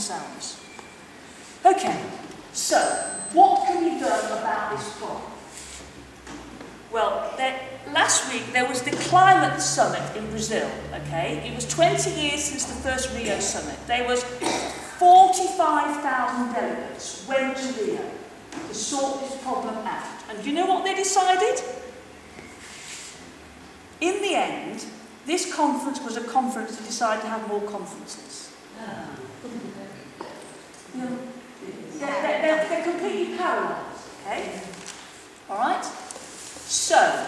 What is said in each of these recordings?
themselves. Okay, so what can be done about this problem? Well, last week there was the climate summit in Brazil, okay? It was 20 years since the first Rio summit. There was 45,000 delegates went to Rio to sort this problem out. And do you know what they decided? In the end, this conference was a conference to decide to have more conferences. You know, they're completely parallel, okay? All right? So,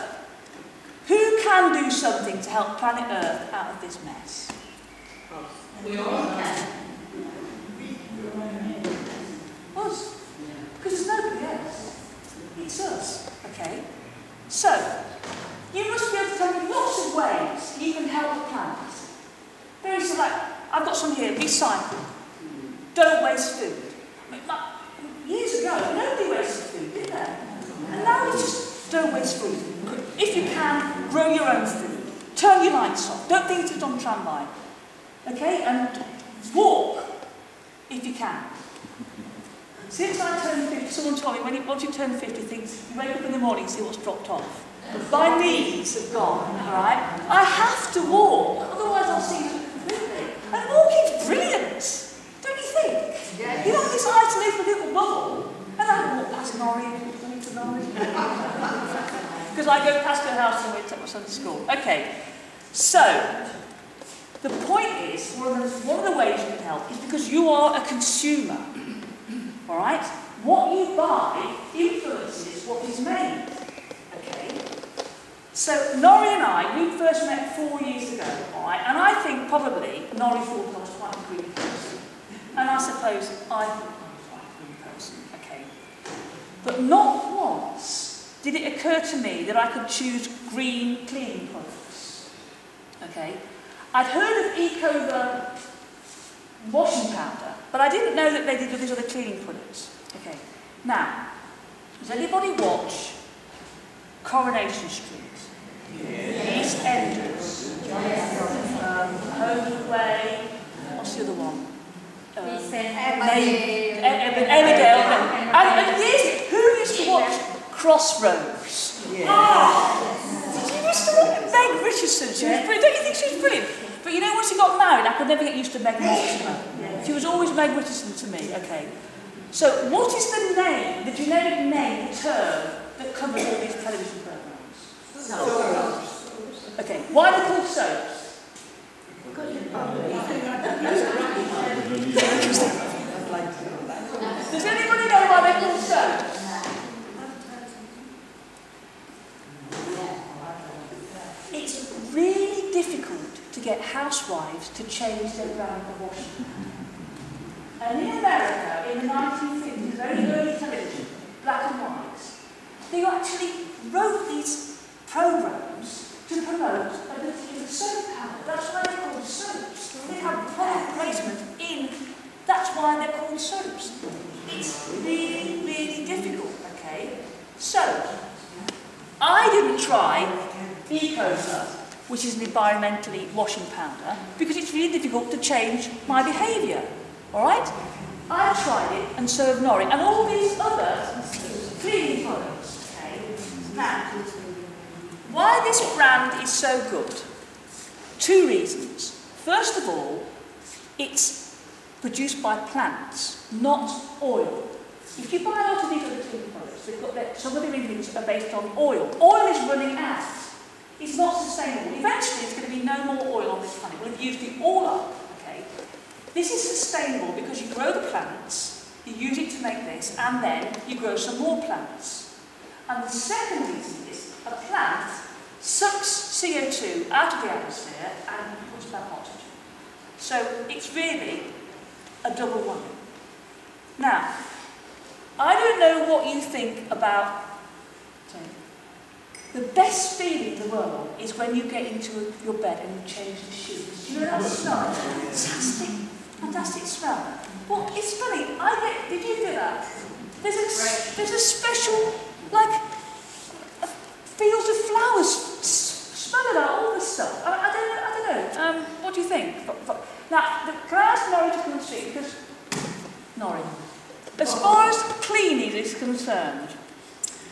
who can do something to help planet Earth out of this mess? We all can. Us. Because there's nobody else. It's us, okay? So, you must be able to tell me lots of ways you can help the planet. Very select. I've got some here. Recycle. Don't waste food. Years ago, nobody wasted food, did they? And now it's just don't waste food. If you can, grow your own food. Turn your lights off. Don't think it's on tramline. Okay? And walk if you can. Since I turned 50, someone told me once you turn 50, things, you wake up in the morning and see what's dropped off. My knees have gone, alright? I have to walk, otherwise I'll see completely. And walking's brilliant, don't you think? Yes. You know, this isolated little bubble, and I walk past Norrie, because I go past her house on the way to take my son to school. Okay, so, the point is, one of the ways you can help is because you are a consumer, alright? What you buy influences what is made. So, Norrie and I, we first met 4 years ago, alright, and I think probably Norrie thought I was quite a green person. And I suppose I thought I was quite a green person, okay. But not once did it occur to me that I could choose green cleaning products, okay. I'd heard of Ecover washing powder, but I didn't know that they did these other cleaning products, okay. Now, does anybody watch Coronation Street? Yes. EastEnders. Home Play. What's the other one? Emmerdale. And yes, who used to watch Crossroads? Yeah. Oh, did you used to watch Meg Richardson? She was brilliant. Don't you think she was brilliant? But you know, once she got married, I could never get used to Meg Richardson. She was always Meg Richardson to me. Okay. So, what is the name, the generic name, the term that covers all these television programs? Soaps. Okay, why are they called soaps? Does anybody know why they're called soaps? It's really difficult to get housewives to change their brand of washing. And in America, in the 1950s, very early television, black and white, they actually wrote these programs to promote a particular soap powder. That's why they're called soaps. They have product placement in, that's why they're called soaps. It's really, really difficult, okay? So, I didn't try Ecover, which is an environmentally washing powder, because it's really difficult to change my behaviour, alright? I tried it, and so have Norrie, and all these other cleaning products, okay? Now, why this brand is so good? Two reasons. First of all, it's produced by plants, not oil. If you buy a lot of these other cleaning products, they've got some of the ingredients are based on oil. Oil is running out. It's not sustainable. Eventually, there's going to be no more oil on this planet. We'll have used it all up. Okay? This is sustainable because you grow the plants, you use it to make this, and then you grow some more plants. And the second reason is a plant sucks CO2 out of the atmosphere and puts back oxygen. So it's really a double whammy. Now, I don't know what you think about the best feeling in the world is when you get into your bed and you change the sheets. Do you know that smell? Fantastic, fantastic smell. Well, it's funny, did you do that? There's a special, like, fields of flowers. Smell about all this stuff. I don't know. What do you think? Now, can I ask Norrie to come and see? Because As far as cleaning is concerned,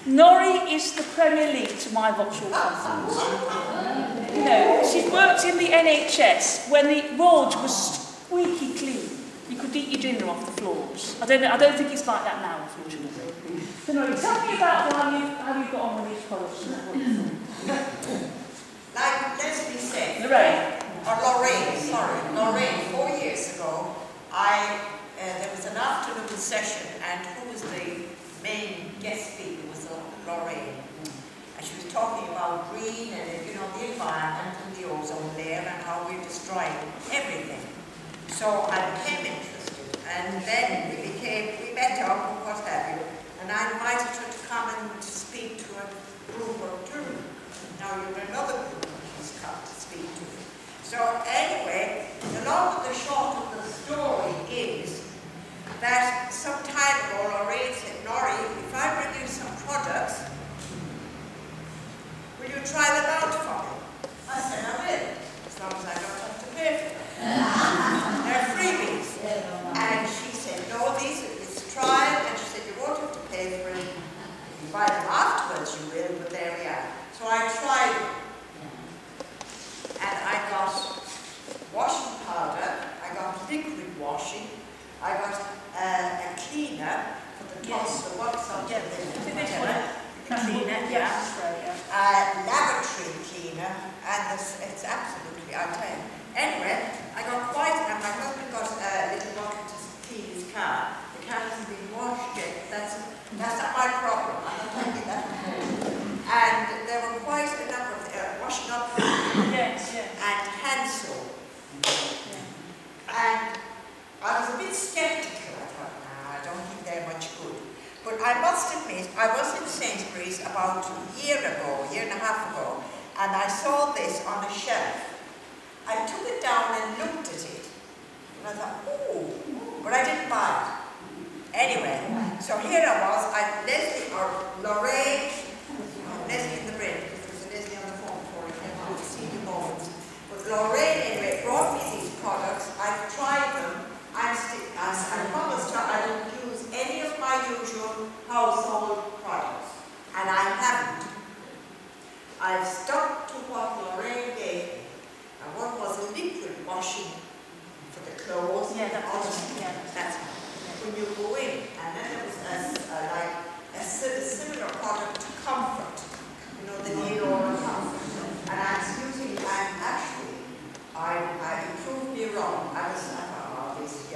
Norrie is the Premier League to my Vauxhall Conference. You know, she's worked in the NHS when the wards were squeaky clean. You could eat your dinner off the floors. I don't think it's like that now, unfortunately. So Norrie, tell me about how you got on with these products. Like Leslie said, Lorraine, 4 years ago, there was an afternoon session, and who was the main guest speaker was Lorraine. And she was talking about green and, you know, the environment and the ozone layer and how we're destroying everything. So I became interested, and then we met up and what have you, and I invited her to come and to speak to a group of two. Now you're another group she's come to speak to. So anyway, the long and the short of the story is that some time ago Lorraine said, Norrie, if I bring you some products, will you try them out for me? I said, I will, as long as I don't have to pay for them. They're freebies. And she said, no, it's trial, and she said, you won't have to pay for it. If you buy them afterwards, you will, but there we are. So I tried them. And I got washing powder, I got liquid washing, I got a cleaner for the toss, the wax on the cleaner, lavatory cleaner, and it's absolutely, I'll tell you. Anyway, I got quite, and my husband got a little bucket to clean his car. The car hasn't been washed yet. That's not my problem. I'm not telling you that. And there were quite a number of washing up and hand soap. And I was a bit sceptical. I thought, nah, I don't think they're much good. But I must admit, I was in Sainsbury's about a year and a half ago, and I saw this on a shelf. I took it down and looked at it, and I thought, oh, but I didn't buy it. Anyway, so here I was, Lorraine, Leslie in the brain, because there was a Leslie on the phone before, I can't go to see the moments. But Lorraine, anyway, brought me these products, I've tried them, I promised her I don't use any of my usual household products, and I haven't. I've stuck to what Lorraine gave me. And one was a liquid washing for the clothes. Yeah, that's when you go in. And then there was a similar product to Comfort. You know, the nail or Comfort. And I proved me wrong. I thought,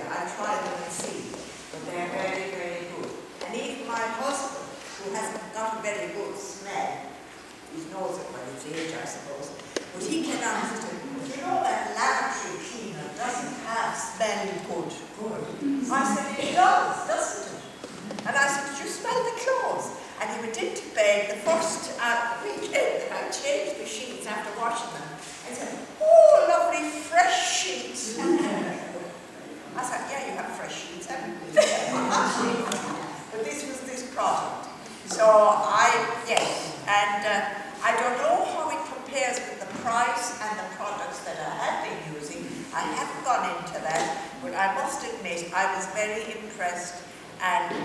I tried them and see. But they're very, very good. And even my husband, who hasn't got a very good smell, he knows it by his age, I suppose, but he can understand. You know that lavatory cleaner doesn't have smelling good. I said, it does, doesn't it? And I said, did you smell the clothes? And he went into bed the first weekend. I changed the sheets after washing them. I said, oh, lovely fresh sheets. I said, yeah, you have fresh sheets, haven't you? But this was this product. So yes, and I don't know how it compares with the price and the products that I have been using. I haven't gone into that, but I must admit I was very impressed, and it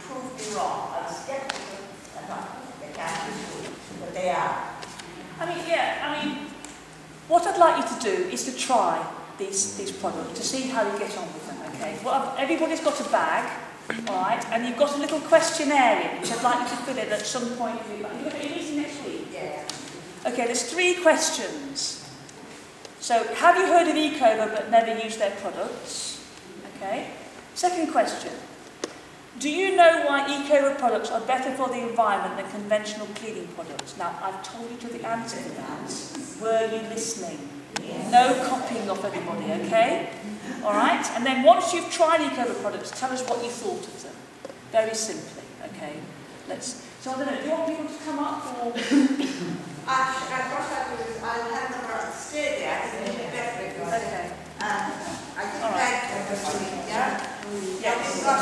proved me wrong. I was skeptical. I thought, they can't be good, but they are. I mean, what I'd like you to do is to try these products to see how you get on with them. Okay. Well, everybody's got a bag. All right, and you've got a little questionnaire in, which I'd like you to fill in at some point. You've got a meeting next week? Yeah. Okay, there's 3 questions. So, have you heard of Ecover but never used their products? Okay. Second question. Do you know why Ecover products are better for the environment than conventional cleaning products? Now, I've told you the answer to that. Were you listening? Yes. No copying off anybody, okay? All right, and then once you've tried Ecover products, tell us what you thought of them. Very simply, okay? So I don't know, do you want people to come up or? I'll have them stay there. I think it's better. Okay. I think yeah? Yeah, we've got